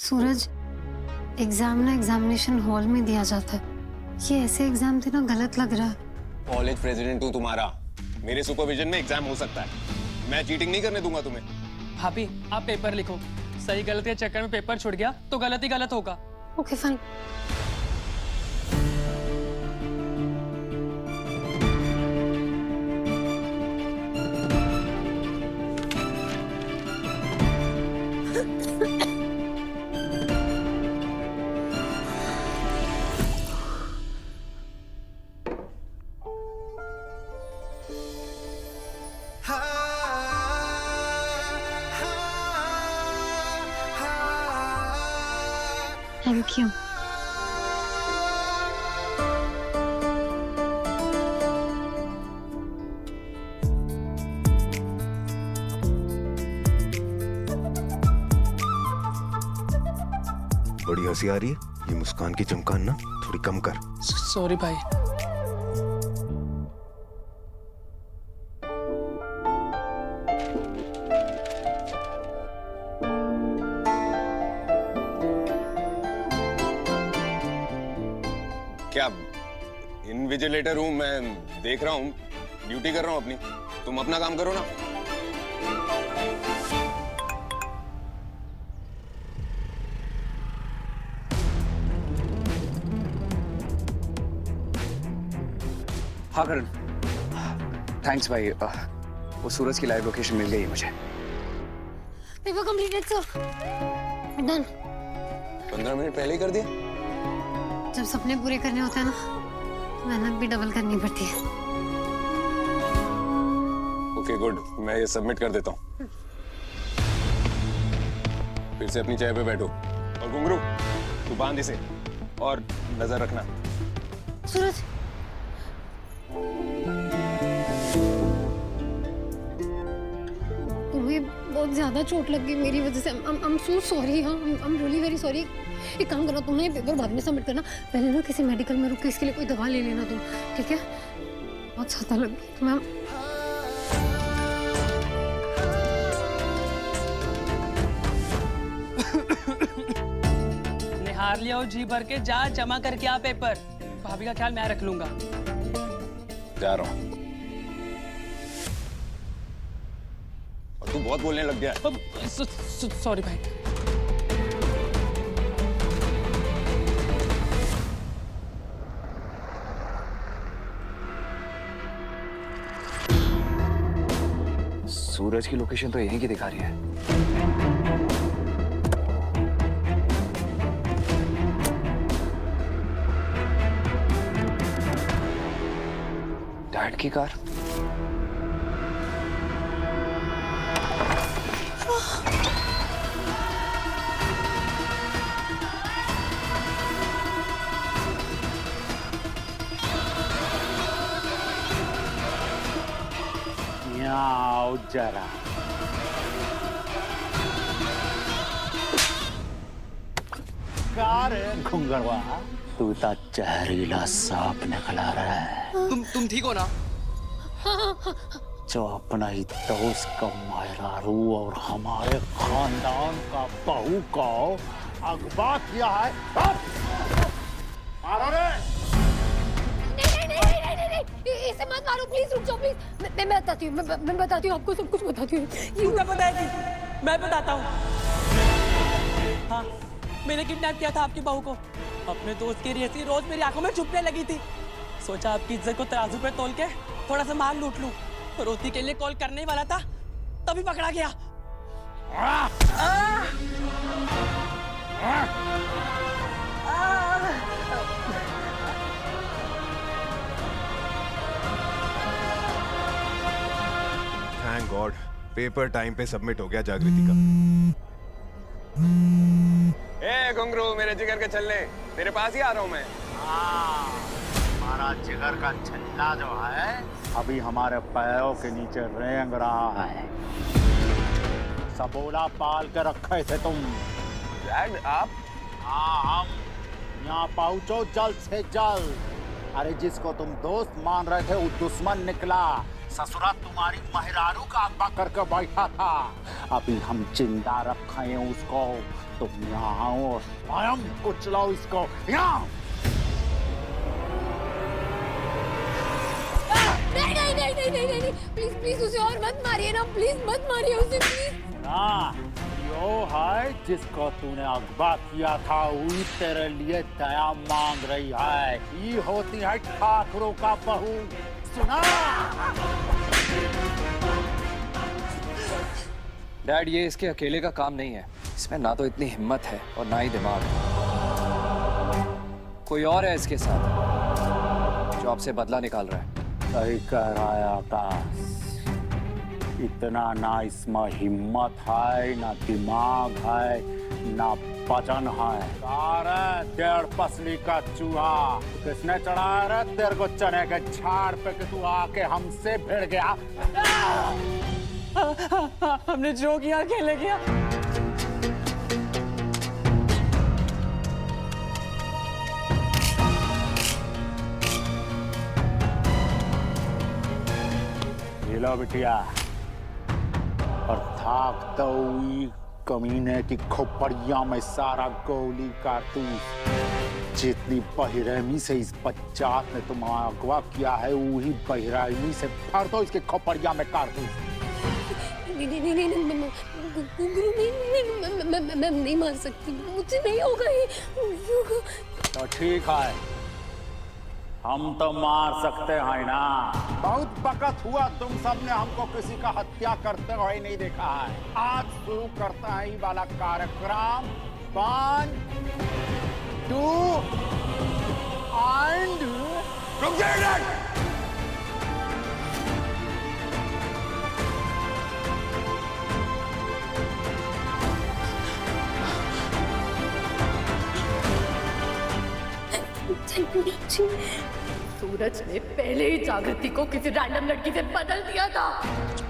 सूरज, exam ना examination hall में दिया जाता है। ये ऐसे एग्जाम देना गलत लग रहा है। कॉलेज प्रेसिडेंट हूँ तुम्हारा, मेरे सुपरविजन में एग्जाम हो सकता है। मैं चीटिंग नहीं करने दूंगा तुम्हें। भाभी आप पेपर लिखो, सही गलती के चक्कर में पेपर छूट गया तो गलत ही गलत होगा। Okay fine. Thank you. बड़ी हंसी आ रही है। ये मुस्कान की चमकान ना थोड़ी कम कर। सॉरी भाई। क्या इन्विजिलेटर हूँ मैं, देख रहा हूँ, ड्यूटी कर रहा हूँ अपनी। तुम अपना काम करो ना। हाँ करण, थैंक्स भाई। वो सूरज की लाइव लोकेशन मिल गई है मुझे। Paper completed sir, done. 15 minute पहले ही कर दिया। जब सपने पूरे करने होते हैं ना, मेहनत भी डबल करनी पड़ती है। ओके गुड, मैं ये सबमिट कर देता हूँ। फिर से अपनी चेयर पे बैठो और घुंघरू तू बांध इसे और नजर रखना। सूरज, तुम्हें बहुत ज्यादा चोट लग गई मेरी वजह से। I'm so sorry। हाँ, I'm really very sorry। एक काम करना, तुमने पेपर बाद में सबमिट करना, पहले ना किसी मेडिकल में रुक के इसके लिए कोई दवा ले लेना तुम, ठीक है? बहुत ज्यादा लग गई मैम। निहार लिया जी भर के, जा जमा करके आ पेपर। भाभी का ख्याल मैं रख लूंगा। जा रहा हूँ। और तू बहुत बोलने लग गया है। सॉरी भाई। सूरज की लोकेशन तो यहीं की दिखा रही है। डैड की कार। आओ जरा। कार घुंगरवा, तू तो जहरीला सांप निकला रहा है। तुम ठीक हो ना? जो अपना ही दोस्त का मायरारू और हमारे खानदान का बहू को अगवा किया है। मारो रे। इसे मत मारो प्लीज, रुक जाओ प्लीज। मैं बताती हूँ, मैं बताती हूँ आपको, सब कुछ बताती हूँ। क्या बताएगी? मैं बताता हूँ। हाँ, मैंने किडनैप किया था आपकी बहू को। अपने दोस्त की रेसी रोज मेरी आंखों में छुपने लगी थी। सोचा आपकी इज्जत को तराजू पे तोल के थोड़ा सा माल लूट लूं। रोटी के लिए कॉल करने ही वाला था, तभी पकड़ा गया। थैंक गॉड, पेपर टाइम पे सबमिट हो गया जागृति का। ए घुंघरू, मेरे जिगर के छल्ले, तेरे पास ही आ रहा हूँ मैं। हमारा जिगर का छल्ला जो है अभी हमारे पैरों के नीचे रेंग रहा है। सबोला पाल के रखे थे तुम। डैड आप? हाँ, हम यहाँ पहुंचो जल्द से जल्द। अरे जिसको तुम दोस्त मान रहे थे वो दुश्मन निकला। ससुरा तुम्हारी मेहरारू का अगवा करके बैठा था। अभी हम जिंदा रखे हैं उसको, तुम यहाँ आओ और स्वयं कुचलाओ इसको। यहाँ नहीं, प्लीज प्लीज उसे और मत मारिए ना, प्लीज मत मारिए उसे प्लीज। ना यो है जिसको तूने अगवा किया था, वही तेरे लिए दया मांग रही है। ये होती है ठाकुरों का बहू। सुना डैड, ये इसके अकेले का काम नहीं है। इसमें ना तो इतनी हिम्मत है और ना ही दिमाग। कोई और है इसके साथ जो आपसे बदला निकाल रहा है। सही कह रहा है आकाश, इतना ना इसमें हिम्मत है, ना दिमाग है, ना वजन है। सारा 1.5 पसली का चूहा किसने चढ़ाया रे तेरे को चने के झाड़ पे कि तू आके हमसे भिड़ गया? हमने जो किया खेले किया। ये लो बिटिया, और थाक तो हुई कमीने की खोपड़िया में सारा गोली कारतूस। जितनी बहिरहमी से इस बच्चात ने तुम्हारा अगवा किया है, वही बहिरहमी से भर दो इसके खोपड़िया में कारतूस। नहीं, गुरु मैं नहीं मार सकती, मुझसे नहीं होगा ये। तो ठीक है, हम तो मार सकते हैं ना। बहुत वक्त हुआ तुम सबने हमको किसी का हत्या करते हुए नहीं देखा है। आज शुरू करता है ये वाला कार्यक्रम। 1, 2 एंड रुक जाइए। सूरज ने पहले ही जागृति को किसी रैंडम लड़की से बदल दिया था।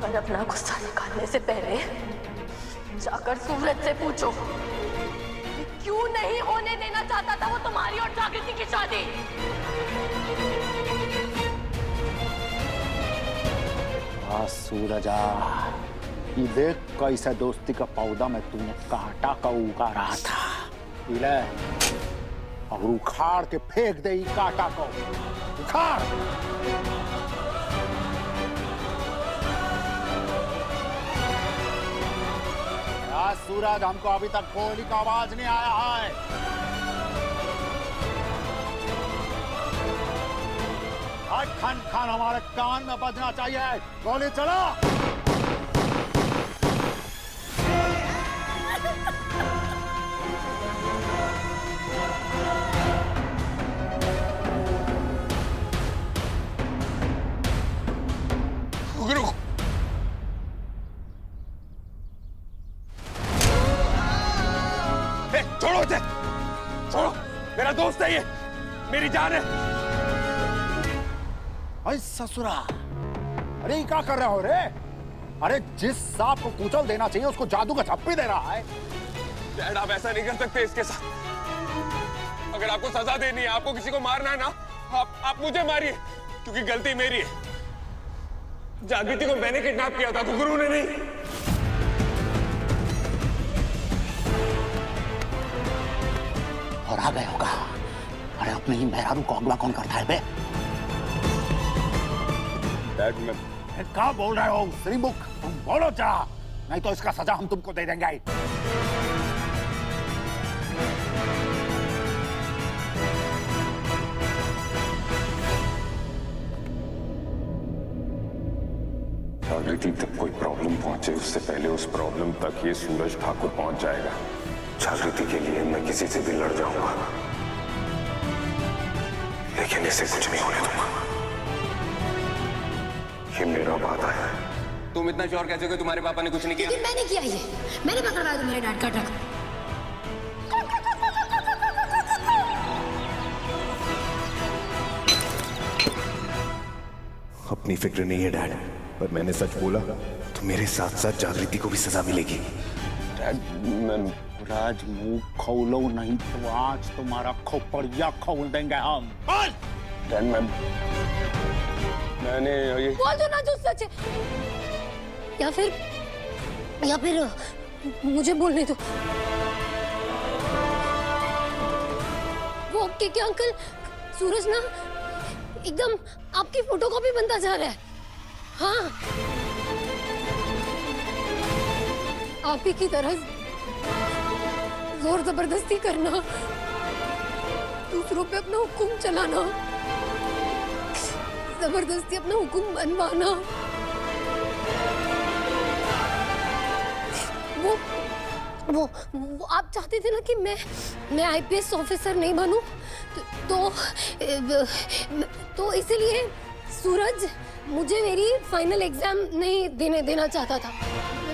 पर अपना गुस्सा निकालने से पहले जाकर सूरज से पूछो क्यों नहीं होने देना चाहता था वो तुम्हारी और जागृति की शादी। सूरजा, ये देख कैसा दोस्ती का पौधा में तूने कांटा का उगा रहा था। ले और उखाड़ के फेंक दे कांटा को। उखाड़। सूरज, हमको अभी तक गोली का आवाज नहीं आया है। खन खन हमारे कान में बजना चाहिए। गोली चला। गुरु, छोड़ो इसे, छोड़ो। मेरा दोस्त है ये, मेरी जान है। अरे ससुरा, अरे क्या कर रहे हो रे? अरे जिस सांप को कुचल देना चाहिए उसको जादू का झप्पी दे रहा है। डैड, आप ऐसा नहीं कर सकते इसके साथ। अगर आपको सजा देनी है, आपको किसी को मारना है ना, आप मुझे मारिए, क्योंकि गलती मेरी है। जागृति को मैंने किडनैप किया था, तो गुरु ने नहीं। और आ गए होगा। अरे अपने ही मेहरारू को अगवा कौन करता है बे? डैड, मैं क्या बोल रहे हो श्रीमुख? तुम बोलो जा, नहीं तो इसका सजा हम तुमको दे देंगे। जागृति तक कोई प्रॉब्लम पहुंचे, उससे पहले उस प्रॉब्लम तक ये सूरज ठाकुर पहुंच जाएगा। जागृति के लिए मैं किसी से भी लड़ जाऊंगा, लेकिन इसे कुछ नहीं होने दूंगा। ये मेरा वादा है। तुम इतना श्योर कैसे हो तुम्हारे पापा ने कुछ नहीं किया? लेकिन मैंने किया ये, मैंने पकड़वाया तुम्हारे डैड का ट्रक। अपनी फिक्र नहीं है डैड, पर मैंने सच बोला तो मेरे साथ साथ जागृति को भी सजा मिलेगी। डैड, राज मुंह खोलो, नहीं तो आज तुम्हारा खोपड़िया खोल देंगे हम। डैड, मैंने ये बोल दो ना जो सच है, या फिर मुझे बोलने दो। वो क्या अंकल, सूरज ना एकदम आपकी फोटोकॉपी बनता जा रहा है। हाँ, आप ही की तरह जोर जबरदस्ती करना, दूसरों पे अपना हुक्म चलाना, जबरदस्ती अपना हुक्म बनवाना, वो आप चाहते थे ना कि मैं आईपीएस ऑफिसर नहीं बनूं, तो इसीलिए सूरज मुझे मेरी फाइनल एग्जाम नहीं देना चाहता था।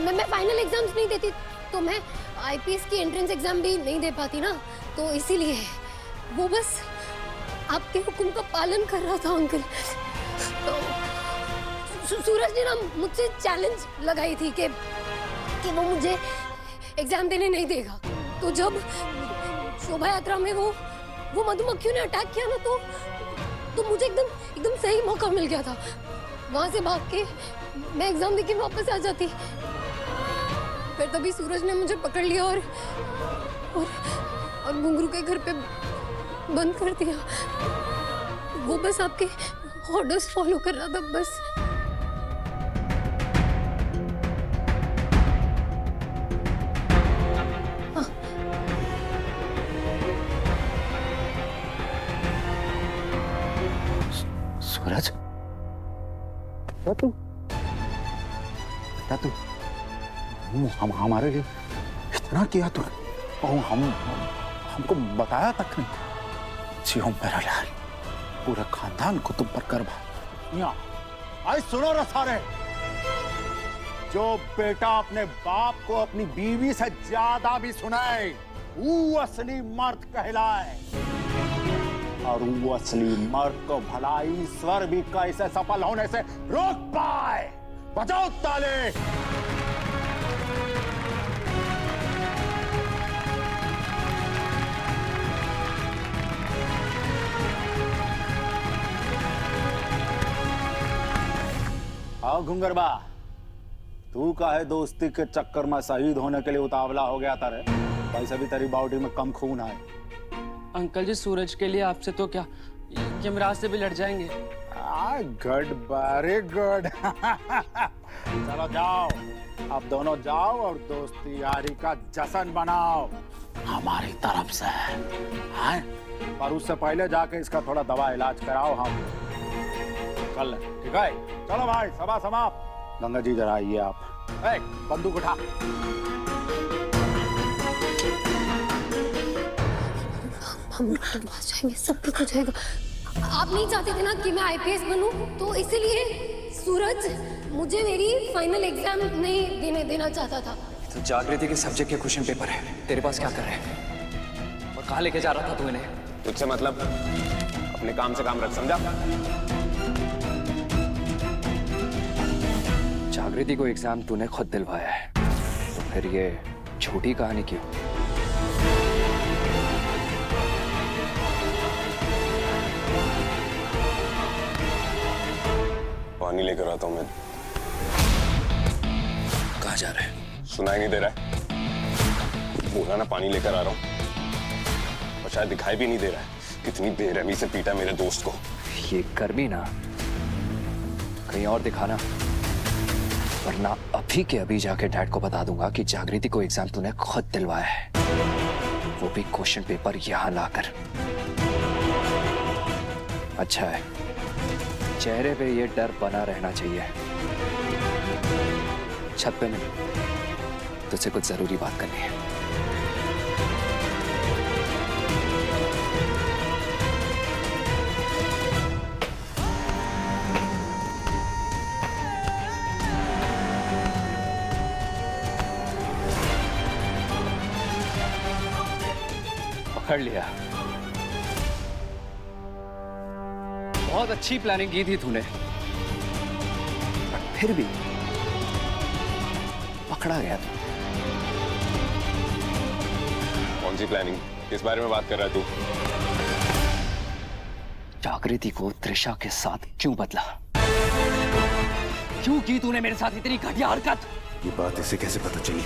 मैं फाइनल एग्जाम्स नहीं देती तो मैं आईपीएस की एंट्रेंस एग्जाम भी नहीं दे पाती ना, तो इसीलिए वो बस आपके हुक्म का पालन कर रहा था अंकल। तो सूरज ने ना मुझसे चैलेंज लगाई थी कि वो मुझे एग्जाम देने नहीं देगा। तो जब शोभा यात्रा में वो मधुमक्खियों ने अटैक किया ना, तो मुझे एकदम सही मौका मिल गया था। वहां से भाग के मैं एग्जाम देके वापस आ जाती, फिर तभी सूरज ने मुझे पकड़ लिया और घुंघरू के घर पे बंद कर दिया। वो बस आपके ऑर्डर्स फॉलो कर रहा था बस। सूरज, तू हम हमारे लिए इतना किया तू, और हमको बताया तक नहीं। जियो मेरा लाल, पूरे खानदान को तुम पर गर्व। यहाँ आई सुनो रे सारे, जो बेटा अपने बाप को अपनी बीवी से ज्यादा भी सुनाए वो असली मर्द कहलाए, और वो असली मर्द को भला ईश्वर भी कैसे सफल होने से रोक पाए। बजाओ ताले। आओ घुंगरबा, तू काहे दोस्ती के चक्कर में शहीद होने के लिए उतावला हो गया था रे? वैसे भी तेरी बॉडी में कम खून है। अंकल जी, सूरज के लिए आपसे तो क्या, यमराज से भी लड़ जाएंगे। Good, very good. चलो जाओ, अब दोनों जाओ और दोस्ती यारी का जश्न बनाओ हमारी तरफ से। हाँ? पर उससे पहले जाके इसका थोड़ा दवा इलाज कराओ हम। चल ठीक है, चलो भाई, सभा समाप्त। गंगा जी जरा आइए आप। बंदूक उठा। हम पास जाएंगे, सब कुछ हो जाएगा। आप नहीं चाहते थे ना कि मैं आईपीएस बनूं, तो इसीलिए सूरज मुझे मेरी फाइनल एग्जाम नहीं देना चाहता था। तो जागृति के सब्जेक्ट के क्वेश्चन पेपर है, तेरे पास क्या कर रहे हैं और कहाँ लेके जा रहा था तू इन्हें? तुझसे मतलब, अपने काम से काम रख, समझा? जागृति को एग्जाम तूने खुद दिलवाया है, तो फिर ये झूठी कहानी क्यों? पानी लेकर आता हूं मैं। कहाँ जा रहे हैं? सुनाई नहीं दे रहा है? बोला ना पानी लेकर आ रहा हूं, और शायद दिखाई भी नहीं दे रहा है कितनी बेरहमी से पीटा मेरे दोस्त को। ये कर भी ना, कहीं और दिखाना, वरना अभी के अभी जाके डैड को बता दूंगा कि जागृति को एग्जाम तूने खुद दिलवाया है, वो भी क्वेश्चन पेपर यहां लाकर। अच्छा है, चेहरे पे ये डर बना रहना चाहिए। छत पे नहीं, तुझसे कुछ जरूरी बात करनी है। पकड़ लिया। बहुत अच्छी प्लानिंग की थी तूने, पर फिर भी पकड़ा गया था। कौन सी प्लानिंग? किस बारे में बात कर रहा है तू? जागृति को त्रिशा के साथ क्यों बदला? क्यों की तूने मेरे साथ इतनी घटिया हरकत? ये बात इसे कैसे पता चली?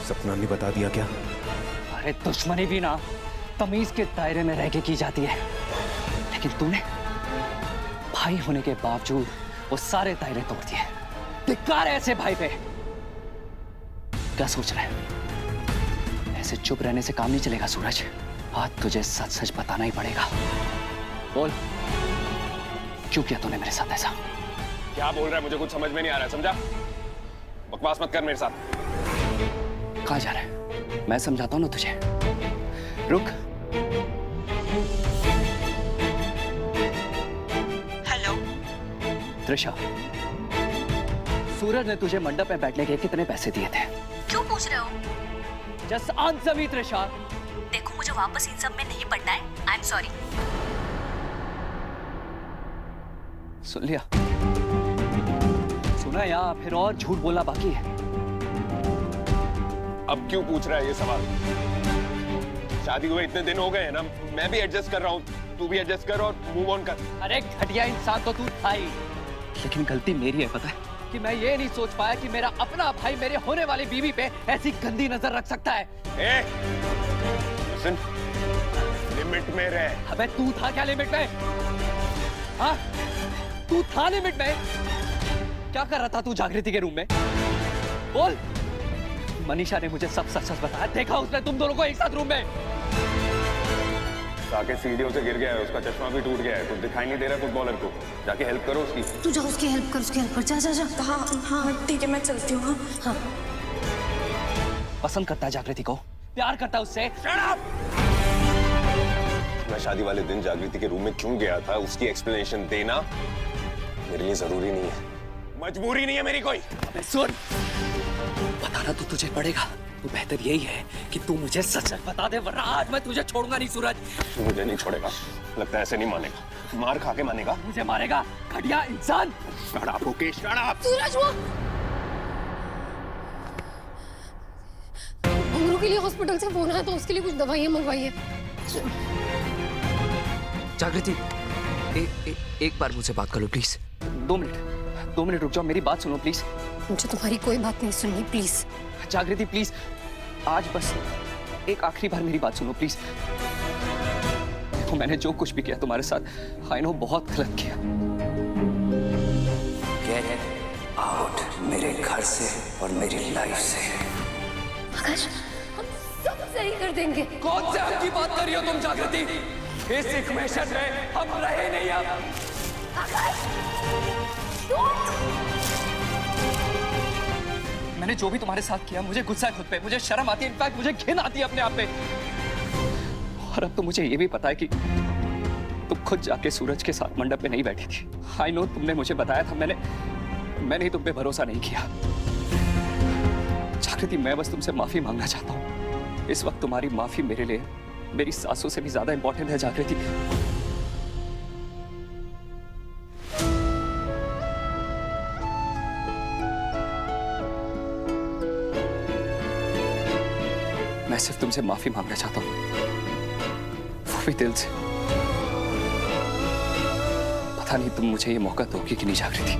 सपना ने बता दिया क्या? अरे दुश्मनी भी ना तमीज के दायरे में रह के की जाती है, लेकिन तूने भाई होने के बावजूद वो सारे दायरे तोड़ दिए। धिक्कार है ऐसे भाई पे। क्या सोच रहे हैं? ऐसे चुप रहने से काम नहीं चलेगा सूरज। आज तुझे सच सच बताना ही पड़ेगा। बोल, क्यों किया तूने मेरे साथ ऐसा? क्या बोल रहा है? मुझे कुछ समझ में नहीं आ रहा है, समझा? बकवास मत कर मेरे साथ। कहाँ जा रहा है? मैं समझाता हूं ना तुझे। रुक। हेलो त्रिशा, सूरज ने तुझे मंडप में बैठने के कितने पैसे दिए थे? क्यों पूछ रहे हो? Just answer me Trisha. देखो मुझे वापस इन सब में नहीं पड़ना है। I am sorry. सुन लिया? सुना या फिर और झूठ बोलना बाकी है? अब क्यों पूछ रहा है ये सवाल? शादी हुए इतने दिन हो गए हैं ना, मैं भी एडजस्ट कर रहा हूँ, तू भी एडजस्ट कर और मूव ऑन कर। अरे घटिया इंसान तो तू था ही, लेकिन गलती मेरी है, पता है? कि मैं ये नहीं सोच पाया कि मेरा अपना भाई मेरे होने वाली बीवी पे ऐसी गंदी नजर रख सकता है। लिसन, लिमिट में रह। अबे तू था क्या लिमिट में? हाँ, तू था लिमिट में? क्या कर रहा था तू जागृति के रूम में? बोल। मनीषा ने मुझे सब सच सच बताया। देखा उसने तुम दोनों को एक साथ रूम में। साकेत सीढ़ियों से गिर गया है, उसका चश्मा भी टूट गया है, कुछ दिखाई नहीं दे रहा फुटबॉलर को। जाके हेल्प करो उसकी। तू जा, उसकी हेल्प कर, उसकी हेल्प कर। जा जा जा। हाँ हाँ ठीक है, मैं चलती हूँ। हाँ हाँ। पसंद करता है जागृति को, प्यार करता है उससे। मैं शादी वाले दिन जागृति के रूम में क्यों गया था उसकी एक्सप्लेनेशन देना मेरे लिए जरूरी नहीं है, मजबूरी नहीं है मेरी कोई। अबे सुन, बताना तो तुझे पड़ेगा, तो बेहतर यही है कि तू मुझे सच सच बता दे, वरना आज मैं तुझे छोड़ूंगा नहीं सूरज। तू मुझे नहीं छोड़ेगा, लगता है ऐसे नहीं मानेगा। मार खा के मानेगा? मुझे मारेगा घटिया इंसान। Shut up okay, shut up. Suraj, वो घुंगरू के लिए हॉस्पिटल से फोन आया तो उसके लिए कुछ दवाइयां मंगवाई है। जागृति, एक बार मुझसे बात कर लो प्लीज। 2 मिनट रुक जाओ, मेरी बात सुनो प्लीज। मुझे तुम्हारी कोई बात नहीं सुननी, प्लीज। जागृति प्लीज, आज बस एक आखिरी बार मेरी बात सुनो प्लीज। देखो मैंने जो कुछ भी किया तुम्हारे साथ, आई नो बहुत गलत किया। गेट आउट मेरे घर से और मेरी लाइफ से। आकाश, हम सब सही कर देंगे। कौन से हक की बात कर रही हो तुम जागृति? इस इक्वेशन में हम रहे नहीं अब। आकाश, मैंने जो भी तुम्हारे साथ किया, मुझे गुस्सा है खुद पे, मुझे शर्म आती है, इनफैक्ट मुझे घिन आती है अपने आप पे। और अब तो मुझे ये भी पता है कि तुम खुद जाके सूरज के साथ मंडप में नहीं बैठी थी। आई नो, तुमने मुझे बताया था, मैंने ही तुम पे भरोसा नहीं किया। जागृति, मैं बस तुमसे माफी मांगना चाहता हूँ। इस वक्त तुम्हारी माफी मेरे लिए मेरी सासों से भी ज्यादा इंपॉर्टेंट है जागृति। मैं सिर्फ तुमसे माफी मांगना चाहता हूं, वो भी दिल से। पता नहीं तुम मुझे ये मौका दोगी कि नहीं जागृति।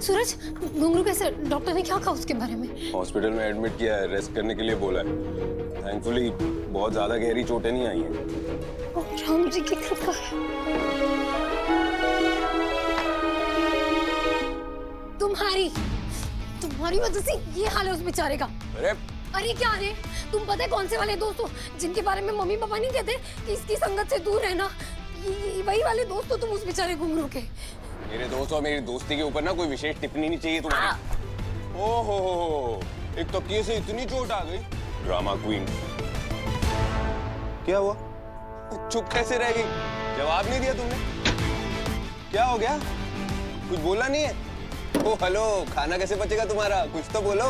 सूरज, घुंगरू कैसे? डॉक्टर ने क्या कहा उसके बारे में? हॉस्पिटल में एडमिट किया है, रेस्ट करने के लिए बोला है। थैंकफुली बहुत ज्यादा गहरी चोटें नहीं आई हैं। ओह, राम जी की कृपा है। तुम्हारी वजह से ये हाल है उस बेचारे का। अरे क्या रे, तुम पता है कौन से वाले दोस्त हो जिनके बारे में मम्मी पापा नहीं कहते कि इसकी संगत से दूर रहना? वही वाले दोस्त हो तुम उस बेचारे घुंगरू के। मेरे दोस्त और मेरी दोस्ती के ऊपर ना कोई विशेष टिप्पणी नहीं चाहिए तुम्हारी। ओहो, एक तकिए से इतनी चोट आ गई। Drama queen. क्या हुआ? चुप कैसे रह गई? जवाब नहीं दिया तुमने? क्या हो गया? कुछ बोला नहीं है? ओ हेलो, खाना कैसे बचेगा तुम्हारा? कुछ तो बोलो।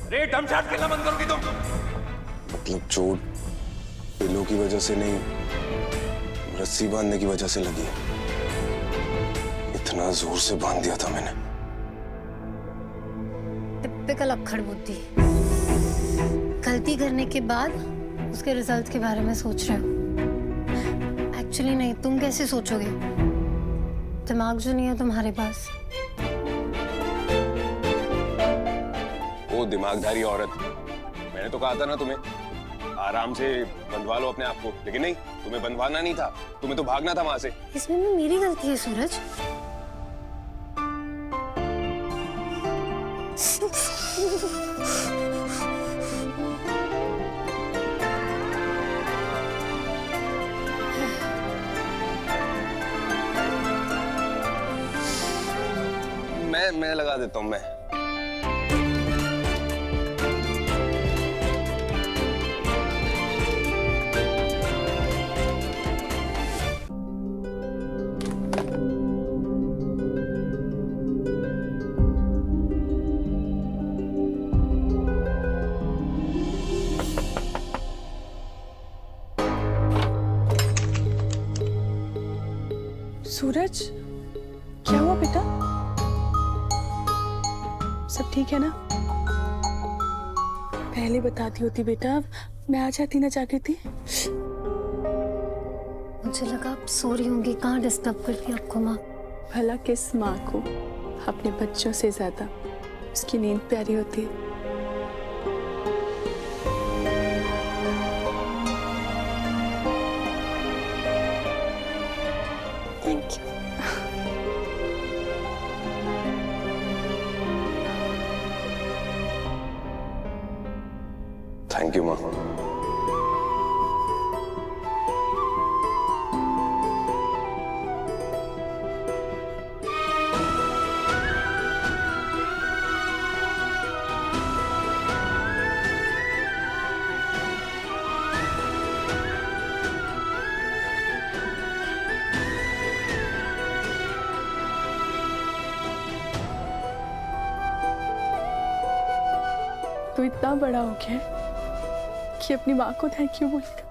अरे दम छाट खेलना बंद करोगी तुम? मतलब चोट पिलो की वजह से नहीं, रस्सी बांधने की वजह से लगी है। इतना जोर से बांध दिया था मैंने। टिपिकल अक्खड़ बुद्धि। गलती करने के बाद उसके रिजल्ट के बारे में सोच रहे हो। एक्चुअली नहीं, तुम कैसे सोचोगे? दिमाग जो नहीं है तुम्हारे पास। वो दिमागदारी औरत, मैंने तो कहा था ना तुम्हें आराम से बंधवा लो अपने आप को, लेकिन नहीं, तुम्हें बंधवाना नहीं था, तुम्हें तो भागना था वहां से। इसमें भी मेरी गलती है सूरज। मैं लगा देता हूँ मैं। सूरज, क्या हुआ बेटा? सब ठीक है ना? पहले बताती होती बेटा, मैं आ जाती ना जागृति। मुझे लगा आप सो रही होंगी, कहाँ डिस्टर्ब करती आपको माँ। भला किस माँ को अपने बच्चों से ज्यादा उसकी नींद प्यारी होती है। Thank you. थैंक यू माँ। तू इतना बड़ा हो गया है कि अपनी माँ को थैंक यू बोलेगा।